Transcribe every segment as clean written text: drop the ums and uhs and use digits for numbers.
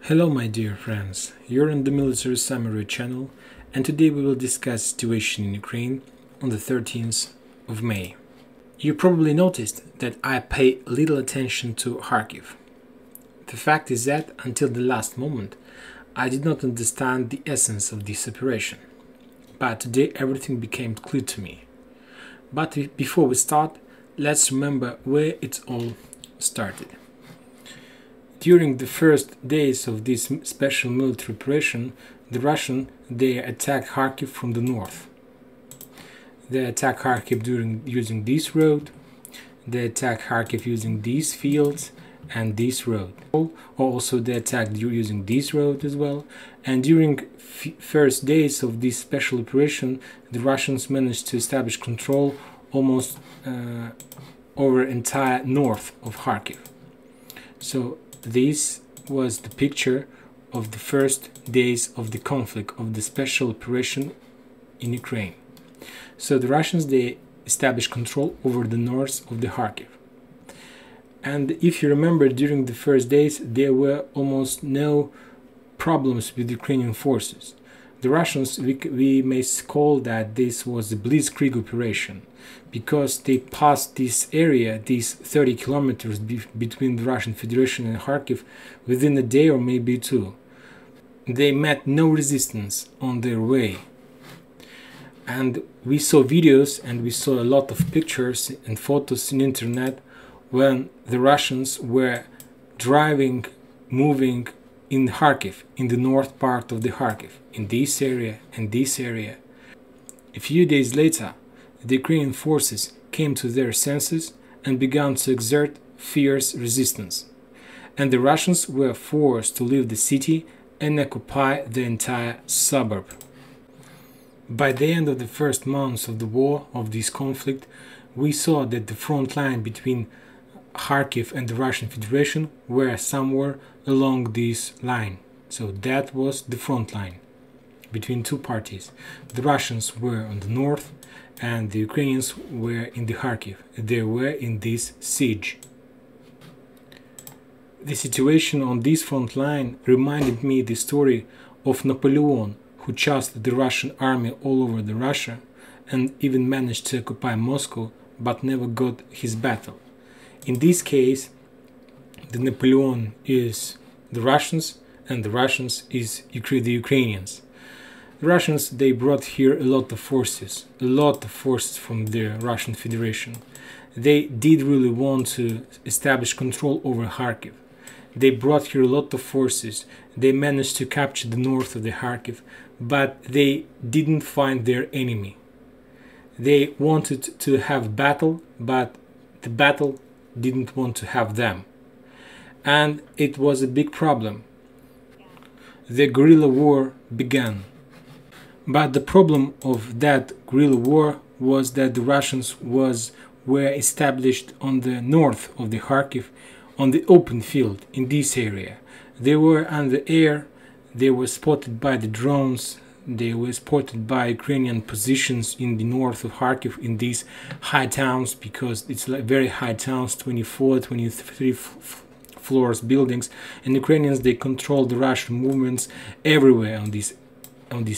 Hello my dear friends, you're on the Military Summary channel, and today we will discuss situation in Ukraine on the 13th of May. You probably noticed that I pay little attention to Kharkiv. The fact is that until the last moment I did not understand the essence of this operation, but today everything became clear to me. But before we start, let's remember where it all started. During the first days of this special military operation, the Russians attacked Kharkiv from the north. They attacked Kharkiv using this road. They attacked Kharkiv using these fields and this road. Also, they attacked using this road as well. And during first days of this special operation, the Russians managed to establish control almost over entire north of Kharkiv. So this was the picture of the first days of the conflict, of the special operation in Ukraine. So the Russians, they established control over the north of the Kharkiv. And if you remember, during the first days, there were almost no problems with Ukrainian forces. The Russians, we may call that this was a blitzkrieg operation, because they passed this area, these 30 kilometers between the Russian Federation and Kharkiv, within a day or maybe two. They met no resistance on their way. And we saw videos and we saw a lot of pictures and photos on internet when the Russians were driving, moving in Kharkiv, in the north part of the Kharkiv, in this area and this area. A few days later, the Ukrainian forces came to their senses and began to exert fierce resistance, and the Russians were forced to leave the city and occupy the entire suburb. By the end of the first months of the war, of this conflict, we saw that the front line between Kharkiv and the Russian Federation were somewhere along this line. So that was the front line between two parties. The Russians were on the north and the Ukrainians were in the Kharkiv. They were in this siege. The situation on this front line reminded me the story of Napoleon, who chased the Russian army all over the Russia and even managed to occupy Moscow, but never got his battle. In this case, the Napoleon is the Russians and the Russians is the Ukrainians. The Russians, they brought here a lot of forces from the Russian Federation. They did really want to establish control over Kharkiv. They brought here a lot of forces. They managed to capture the north of the Kharkiv, but they didn't find their enemy. They wanted to have battle, but the battle didn't want to have them. And it was a big problem. The guerrilla war began. But the problem of that guerrilla war was that the Russians were established on the north of the Kharkiv, on the open field in this area. They were on the air, they were spotted by the drones, they were spotted by Ukrainian positions in the north of Kharkiv, in these high towns, because it's like very high towns, 24, 23 floors buildings, and Ukrainians, they control the Russian movements everywhere on this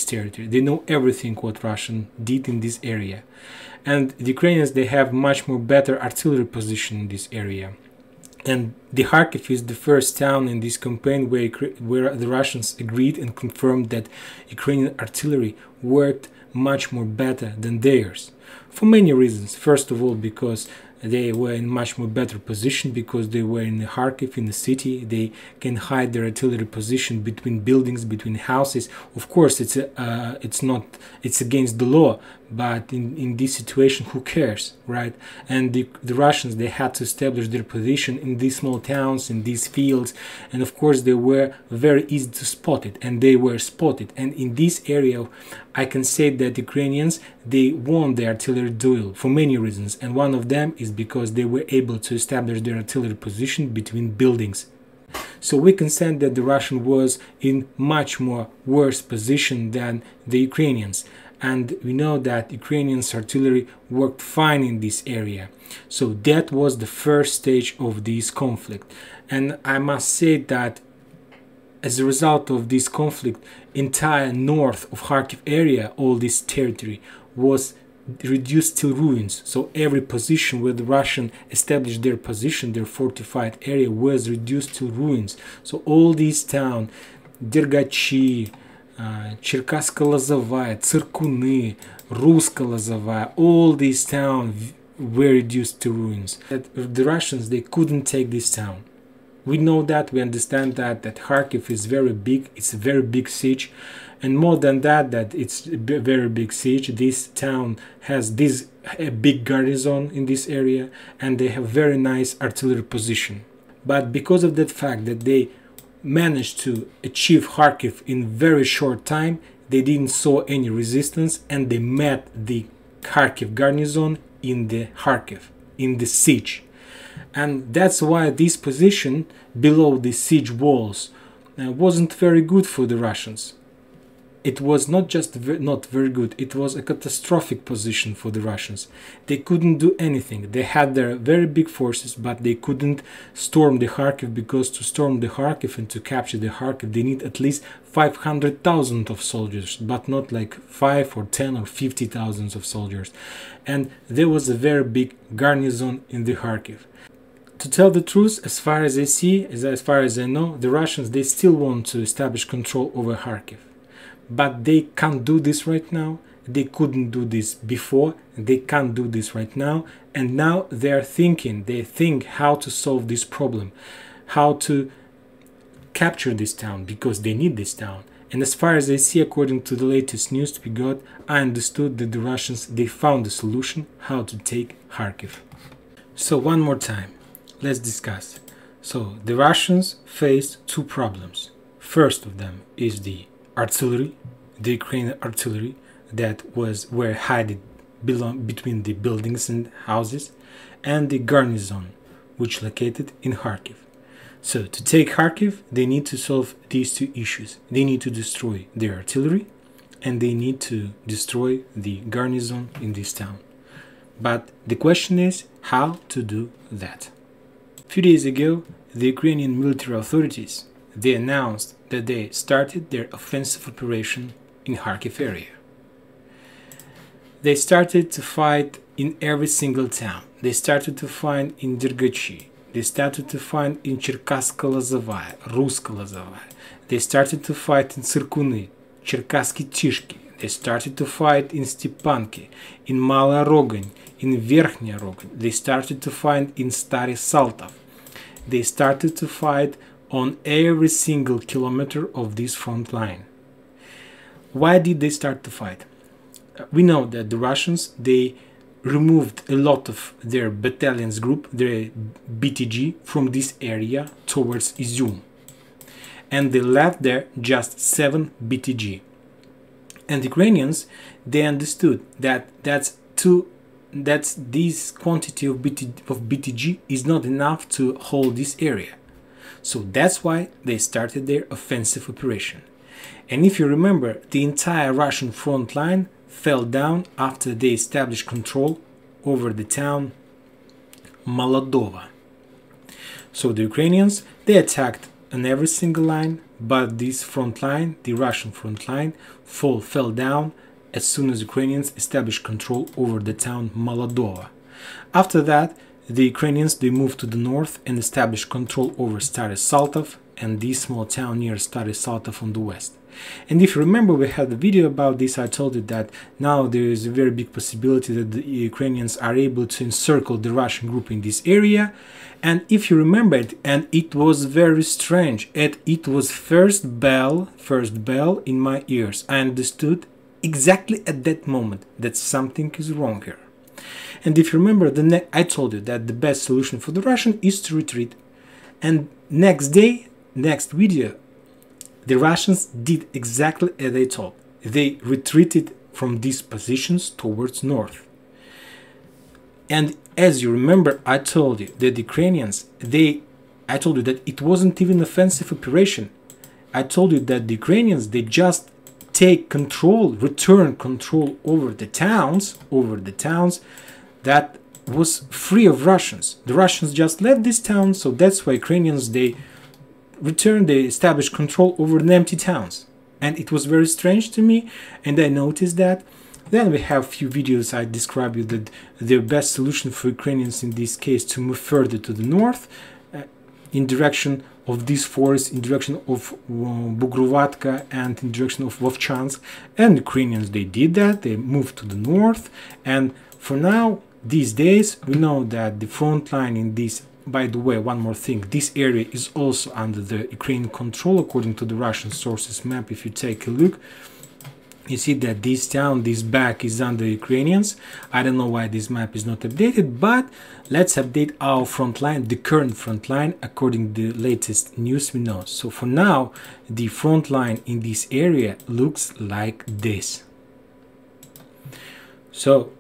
territory. They know everything what Russian did in this area. And the Ukrainians, they have much more better artillery position in this area. And the Kharkiv is the first town in this campaign where the Russians agreed and confirmed that Ukrainian artillery worked much more better than theirs. For many reasons. First of all, because they were in much more better position, because they were in the Kharkiv, in the city. They can hide their artillery position between buildings, between houses. Of course, it's against the law, but in this situation, who cares, right? And the Russians, they had to establish their position in these small towns, in these fields, and of course they were very easy to spot it, and they were spotted. And in this area, I can say that Ukrainians, they won the artillery duel for many reasons, and one of them is because they were able to establish their artillery position between buildings. So we can say that the Russian was in much more worse position than the Ukrainians. And we know that Ukrainians artillery worked fine in this area. So that was the first stage of this conflict. And I must say that as a result of this conflict, entire north of Kharkiv area, all this territory, was reduced to ruins. So every position where the Russian established their position, their fortified area, was reduced to ruins. So all these towns, Dergachi, Cherkasko-Lozovaya, Tsirkuny, Rusko-Lozovaya, all these towns were reduced to ruins. The Russians, they couldn't take this town. We know that, we understand that Kharkiv is very big, it's a very big siege, and more than that it's a very big siege. This town has a big garrison in this area, and they have very nice artillery position. But because of that fact that they managed to achieve Kharkiv in very short time, they didn't saw any resistance, and they met the Kharkiv garrison in the Kharkiv, in the siege. And that's why this position below the siege walls wasn't very good for the Russians. It was not just not very good, it was a catastrophic position for the Russians. They couldn't do anything. They had their very big forces, but they couldn't storm the Kharkiv, because to storm the Kharkiv and to capture the Kharkiv, they need at least 500,000 of soldiers, but not like 5 or 10 or 50,000 of soldiers. And there was a very big garrison in the Kharkiv. To tell the truth, as far as I see, as far as I know, the Russians, they still want to establish control over Kharkiv. But they can't do this right now. They couldn't do this before. They can't do this right now. And now they are thinking, they think how to solve this problem, how to capture this town, because they need this town. And as far as I see, according to the latest news we got, I understood that the Russians, they found a solution how to take Kharkiv. So one more time, let's discuss. So the Russians faced two problems. First of them is the artillery, the Ukrainian artillery that were hidden between the buildings and houses, and the garrison which located in Kharkiv. So to take Kharkiv, they need to solve these two issues. They need to destroy their artillery, and they need to destroy the garrison in this town. But the question is how to do that. A few days ago, the Ukrainian military authorities, they announced that they started their offensive operation in Kharkiv area. They started to fight in every single town. They started to fight in Dergachi. They started to fight in Cherkasko-Lozovaya, Rusko-Lozovaya. They started to fight in Tsirkuny, Cherkasky Tishki. They started to fight in Stepanki, in Mala Rogань, in Verkhnya Rogань. They started to fight in Stary Saltov. They started to fight on every single kilometer of this front line. Why did they start to fight? We know that the Russians, they removed a lot of their battalions group, their BTG, from this area towards Izium. And they left there just 7 BTG. And the Ukrainians, they understood that this quantity of BTG is not enough to hold this area. So that's why they started their offensive operation. And if you remember, the entire Russian front line fell down after they established control over the town Molodova. So the Ukrainians, they attacked on every single line, but this front line, the Russian front line, fell down as soon as Ukrainians established control over the town Molodova. After that, the Ukrainians, they moved to the north and established control over Stary Saltov and this small town near Stary Saltov on the west. And if you remember, we had a video about this. I told you that now there is a very big possibility that the Ukrainians are able to encircle the Russian group in this area. And if you remember it, and it was very strange, it was first bell in my ears. I understood exactly at that moment that something is wrong here. And if you remember, I told you that the best solution for the Russian is to retreat. And next video, the Russians did exactly as they told. They retreated from these positions towards north. And as you remember, I told you that the Ukrainians, I told you that it wasn't even an offensive operation. I told you that the Ukrainians, they just take control, return control over the towns that was free of Russians. The Russians just left this town, so that's why Ukrainians, they return, they established control over the empty towns. And it was very strange to me, and I noticed that. Then we have a few videos I describe you that the best solution for Ukrainians in this case to move further to the north, in direction of these forests, in direction of Bugrovatka and in direction of Vovchansk. And Ukrainians, they did that, they moved to the north, and for now, these days, we know that the front line in this, by the way, one more thing, this area is also under the Ukrainian control according to the Russian sources map. If you take a look, you see that this town, this back is under Ukrainians. I don't know why this map is not updated, but let's update our front line, the current front line, according to the latest news we know. So for now, the front line in this area looks like this. So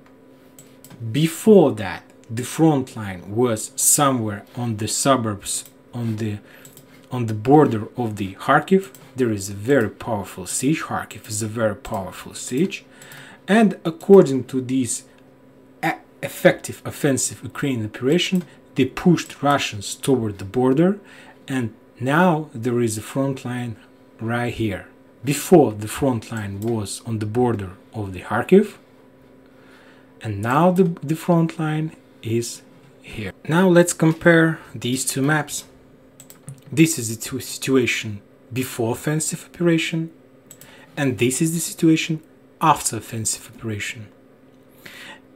before that, the front line was somewhere on the suburbs, on the border of the Kharkiv. There is a very powerful siege. Kharkiv is a very powerful siege, and according to this effective offensive Ukrainian operation, they pushed Russians toward the border, and now there is a front line right here. Before, the front line was on the border of the Kharkiv, and now the front line is here. Now let's compare these two maps. This is the situation before offensive operation, and this is the situation after offensive operation.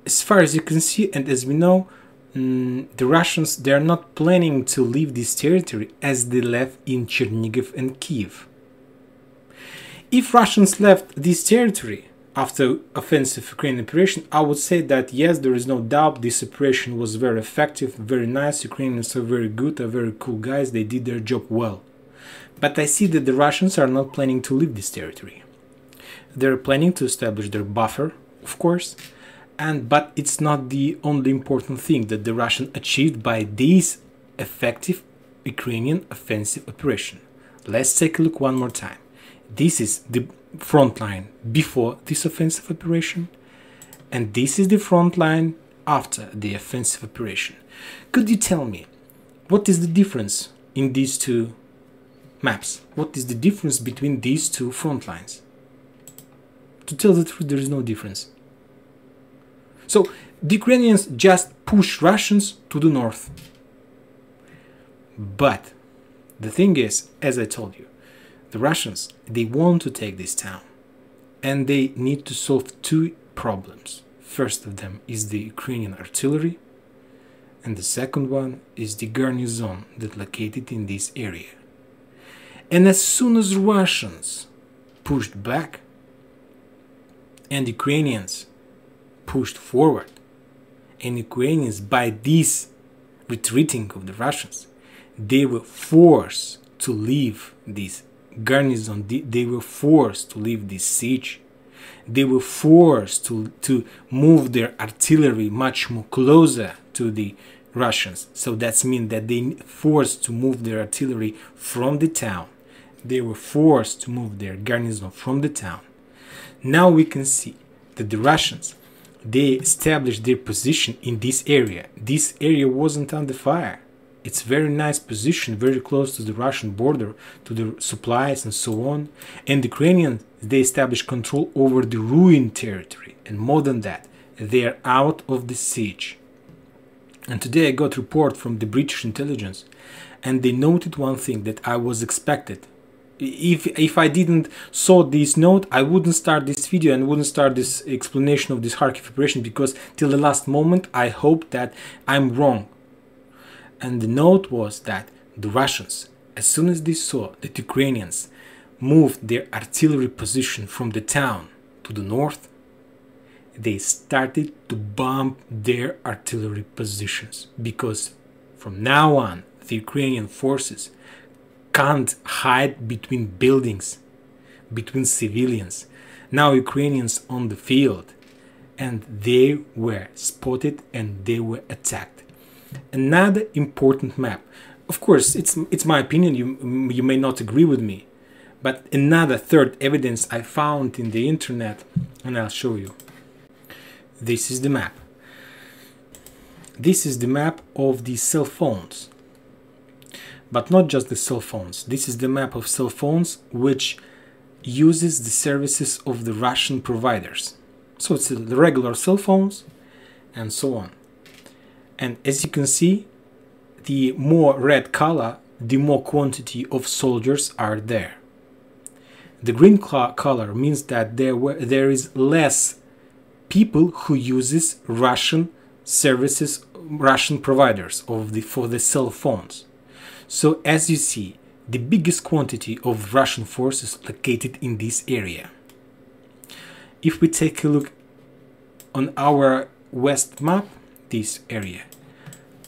As far as you can see, and as we know, the Russians, they are not planning to leave this territory as they left in Chernihiv and Kiev. If Russians left this territory after offensive Ukrainian operation, I would say that yes, there is no doubt this operation was very effective, very nice. Ukrainians are very good, are very cool guys, they did their job well. But I see that the Russians are not planning to leave this territory. They're planning to establish their buffer, of course, but it's not the only important thing that the Russians achieved by this effective Ukrainian offensive operation. Let's take a look one more time. This is the front line before this offensive operation, and this is the front line after the offensive operation. Could you tell me what is the difference in these two maps? What is the difference between these two front lines? To tell the truth, there is no difference. So the Ukrainians just push Russians to the north. But the thing is, as I told you, the Russians, they want to take this town, and they need to solve two problems. First of them is the Ukrainian artillery, and the second one is the garrison that located in this area. And as soon as Russians pushed back and Ukrainians pushed forward, and Ukrainians, by this retreating of the Russians, they were forced to leave this garrison, they were forced to leave this siege, they were forced to move their artillery much more closer to the Russians. So that means that they forced to move their artillery from the town. They were forced to move their garrison from the town. Now we can see that the Russians, they established their position in this area. This area wasn't under fire. It's very nice position, very close to the Russian border, to the supplies and so on. And the Ukrainians, they established control over the ruined territory. And more than that, they are out of the siege. And today I got a report from the British intelligence, and they noted one thing that I was expected. If I didn't saw this note, I wouldn't start this video and wouldn't start this explanation of this Kharkiv operation, because till the last moment I hoped that I'm wrong. And the note was that the Russians, as soon as they saw that Ukrainians moved their artillery position from the town to the north, they started to bomb their artillery positions, because from now on the Ukrainian forces can't hide between buildings, between civilians. Now Ukrainians on the field, and they were spotted and they were attacked. Another important map. Of course, it's my opinion, you may not agree with me, but another third evidence I found in the internet, and I'll show you. This is the map. This is the map of the cell phones. But not just the cell phones. This is the map of cell phones which uses the services of the Russian providers. So it's the regular cell phones and so on. And as you can see, the more red color, the more quantity of soldiers are there. The green color means that there is less people who uses Russian services, Russian providers for the cell phones. So as you see, the biggest quantity of Russian forces located in this area. If we take a look on our west map, this area,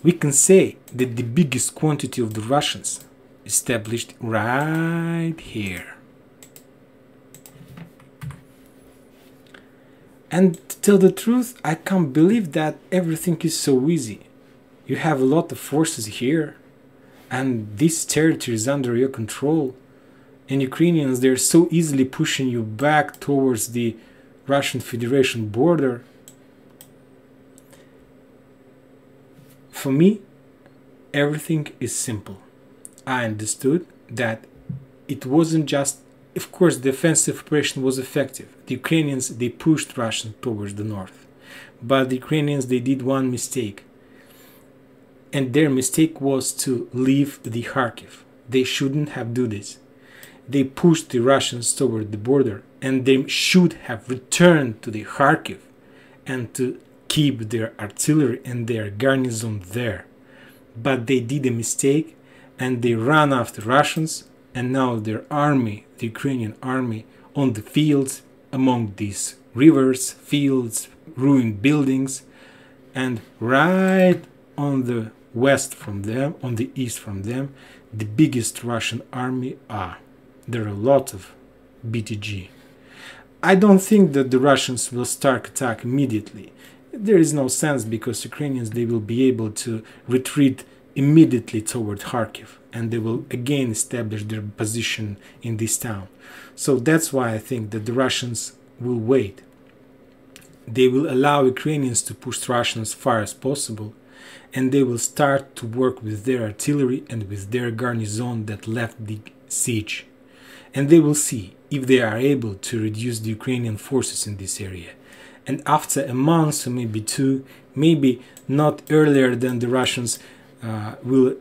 we can say that the biggest quantity of the Russians established right here. And to tell the truth, I can't believe that everything is so easy. You have a lot of forces here, and this territory is under your control. And Ukrainians, they're so easily pushing you back towards the Russian Federation border. For me, everything is simple. I understood that it wasn't just, of course, the offensive operation was effective. The Ukrainians, they pushed Russians towards the north. But the Ukrainians, they did one mistake. And their mistake was to leave the Kharkiv. They shouldn't have done this. They pushed the Russians toward the border, and they should have returned to the Kharkiv and to keep their artillery and their garrison there. But they did a mistake, and they ran after Russians, and now their army, the Ukrainian army, on the fields, among these rivers, fields, ruined buildings, and right on the west from them, on the east from them, the biggest Russian army are. There are a lot of BTG. I don't think that the Russians will start attack immediately. There is no sense, because Ukrainians, they will be able to retreat immediately toward Kharkiv, and they will again establish their position in this town. So that's why I think that the Russians will wait. They will allow Ukrainians to push Russians as far as possible, and they will start to work with their artillery and with their garrison that left the siege. And they will see if they are able to reduce the Ukrainian forces in this area. And after a month or maybe two, maybe not earlier than the Russians will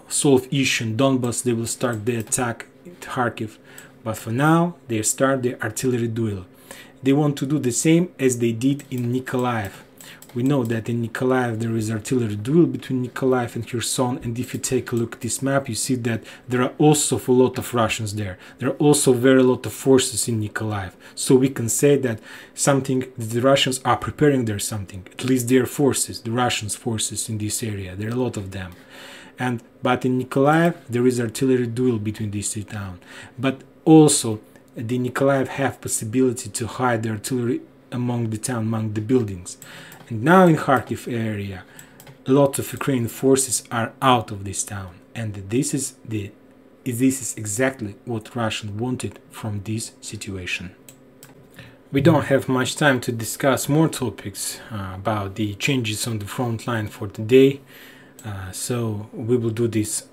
solve issue in Donbass, they will start the attack in Kharkiv. But for now, they start the artillery duel. They want to do the same as they did in Nikolaev. We know that in Nikolaev there is artillery duel between Nikolaev and Kherson, and if you take a look at this map, you see that there are also a lot of Russians there. There are also very lot of forces in Nikolaev. So we can say that the Russians are preparing there something, at least their forces, the Russians' forces in this area. There are a lot of them. But in Nikolaev there is artillery duel between these two towns. But also the Nikolaev have possibility to hide the artillery among the town, among the buildings. And now in Kharkiv area, a lot of Ukrainian forces are out of this town, and this is exactly what Russia wanted from this situation. We don't have much time to discuss more topics about the changes on the front line for today, so we will do this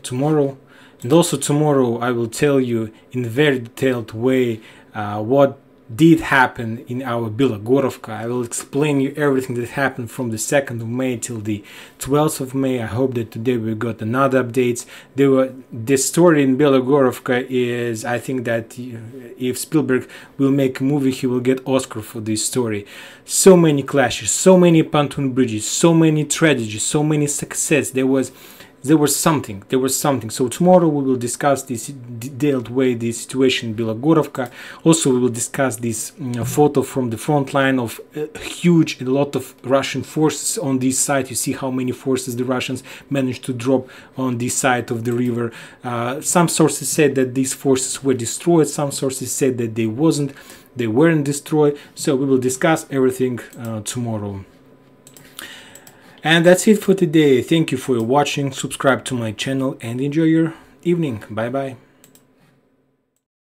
tomorrow. And also tomorrow I will tell you in a very detailed way what did happen in our Bilogorovka. I will explain you everything that happened from the 2nd of May till the 12th of May. I hope that today we got another updates. The story in Bilogorovka is, I think that if Spielberg will make a movie, he will get Oscar for this story. So many clashes, so many pontoon bridges, so many tragedies, so many success. There was something. So tomorrow we will discuss this detailed way, the situation in Bilogorovka. Also we will discuss this photo from the front line of a lot of Russian forces on this side. You see how many forces the Russians managed to drop on this side of the river. Some sources said that these forces were destroyed. Some sources said that they weren't destroyed. So we will discuss everything tomorrow. And that's it for today. Thank you for watching. Subscribe to my channel and enjoy your evening. Bye bye.